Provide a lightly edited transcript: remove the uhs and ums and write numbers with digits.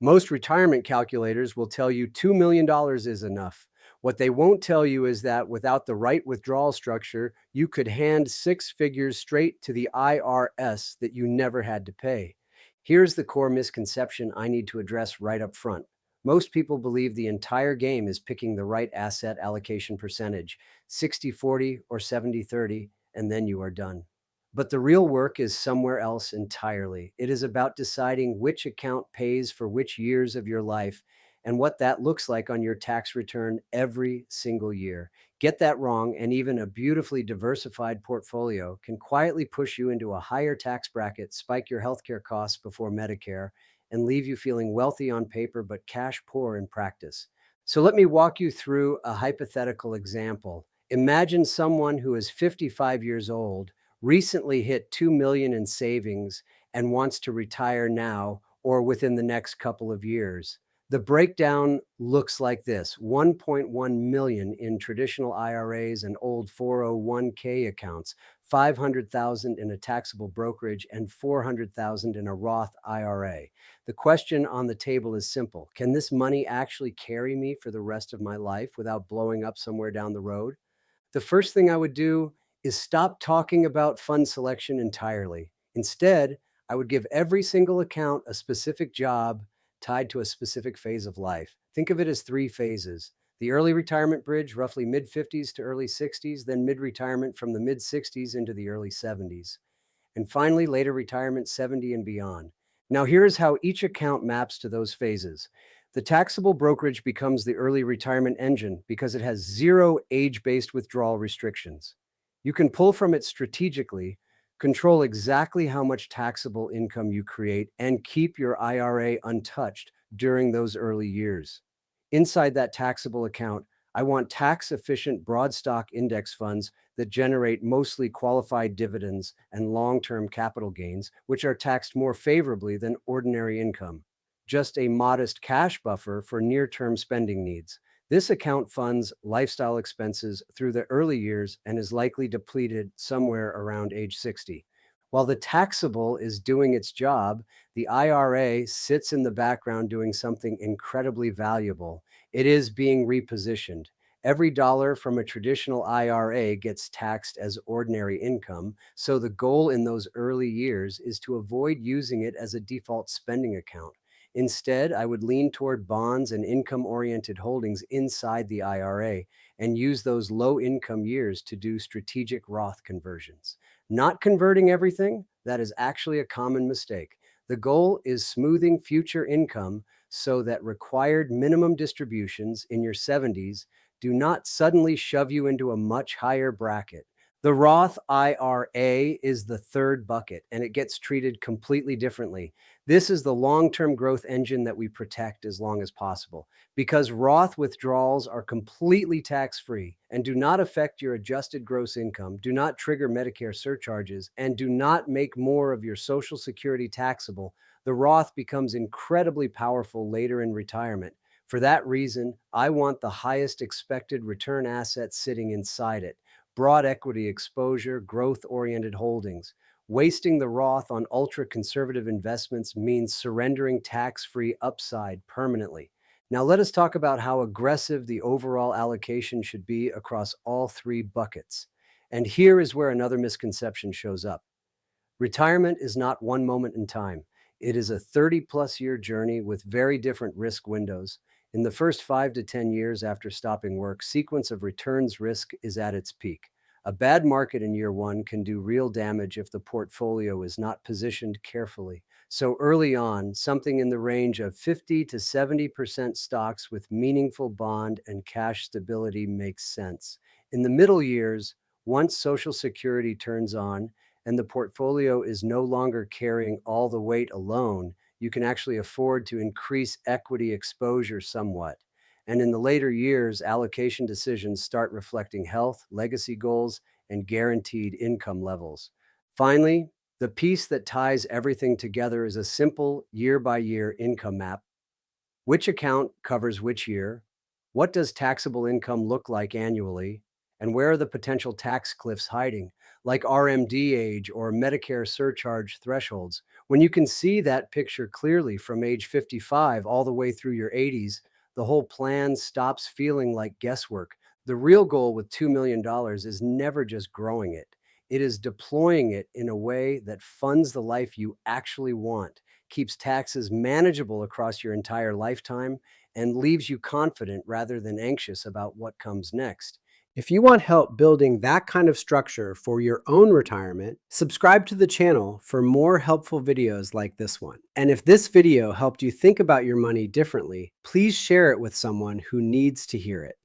Most retirement calculators will tell you $2 million is enough. What they won't tell you is that without the right withdrawal structure, you could hand six figures straight to the IRS that you never had to pay. Here's the core misconception I need to address right up front. Most people believe the entire game is picking the right asset allocation percentage, 60/40 or 70/30, and then you are done. But the real work is somewhere else entirely. It is about deciding which account pays for which years of your life and what that looks like on your tax return every single year. Get that wrong, and even a beautifully diversified portfolio can quietly push you into a higher tax bracket, spike your healthcare costs before Medicare, and leave you feeling wealthy on paper but cash poor in practice. So let me walk you through a hypothetical example. Imagine someone who is 55 years old, recently hit 2 million in savings, and wants to retire now or within the next couple of years. The breakdown looks like this: 1.1 million in traditional IRAs and old 401k accounts, 500,000 in a taxable brokerage, and 400,000 in a Roth IRA. The question on the table is simple: can this money actually carry me for the rest of my life without blowing up somewhere down the road? The first thing I would do is stop talking about fund selection entirely. Instead, I would give every single account a specific job tied to a specific phase of life. Think of it as three phases: the early retirement bridge, roughly mid 50s to early 60s, then mid retirement from the mid 60s into the early 70s, and finally later retirement 70 and beyond. Now, here's how each account maps to those phases. The taxable brokerage becomes the early retirement engine because it has zero age-based withdrawal restrictions. You can pull from it strategically, control exactly how much taxable income you create, and keep your IRA untouched during those early years. Inside that taxable account, I want tax-efficient broad stock index funds that generate mostly qualified dividends and long-term capital gains, which are taxed more favorably than ordinary income. Just a modest cash buffer for near-term spending needs. This account funds lifestyle expenses through the early years and is likely depleted somewhere around age 60. While the taxable is doing its job, the IRA sits in the background doing something incredibly valuable. It is being repositioned. Every dollar from a traditional IRA gets taxed as ordinary income, so the goal in those early years is to avoid using it as a default spending account. Instead, I would lean toward bonds and income-oriented holdings inside the IRA and use those low-income years to do strategic Roth conversions. Not converting everything, that is actually a common mistake. The goal is smoothing future income so that required minimum distributions in your 70s do not suddenly shove you into a much higher bracket. The Roth IRA is the third bucket, and it gets treated completely differently. This is the long-term growth engine that we protect as long as possible. Because Roth withdrawals are completely tax-free and do not affect your adjusted gross income, do not trigger Medicare surcharges, and do not make more of your Social Security taxable, the Roth becomes incredibly powerful later in retirement. For that reason, I want the highest expected return assets sitting inside it: broad equity exposure, growth-oriented holdings. Wasting the Roth on ultra-conservative investments means surrendering tax-free upside permanently. Now let us talk about how aggressive the overall allocation should be across all three buckets. And here is where another misconception shows up. Retirement is not one moment in time. It is a 30-plus year journey with very different risk windows. In the first 5 to 10 years after stopping work, sequence of returns risk is at its peak. A bad market in year one can do real damage if the portfolio is not positioned carefully. So early on, something in the range of 50 to 70% stocks with meaningful bond and cash stability makes sense. In the middle years, once Social Security turns on and the portfolio is no longer carrying all the weight alone, you can actually afford to increase equity exposure somewhat. And in the later years, allocation decisions start reflecting health, legacy goals, and guaranteed income levels. Finally, the piece that ties everything together is a simple year-by-year income map. Which account covers which year? What does taxable income look like annually? And where are the potential tax cliffs hiding? like RMD age or Medicare surcharge thresholds. When you can see that picture clearly from age 55 all the way through your 80s, the whole plan stops feeling like guesswork. The real goal with $2 million dollars is never just growing it. It is deploying it in a way that funds the life you actually want, keeps taxes manageable across your entire lifetime, and leaves you confident rather than anxious about what comes next. If you want help building that kind of structure for your own retirement, subscribe to the channel for more helpful videos like this one. And if this video helped you think about your money differently, please share it with someone who needs to hear it.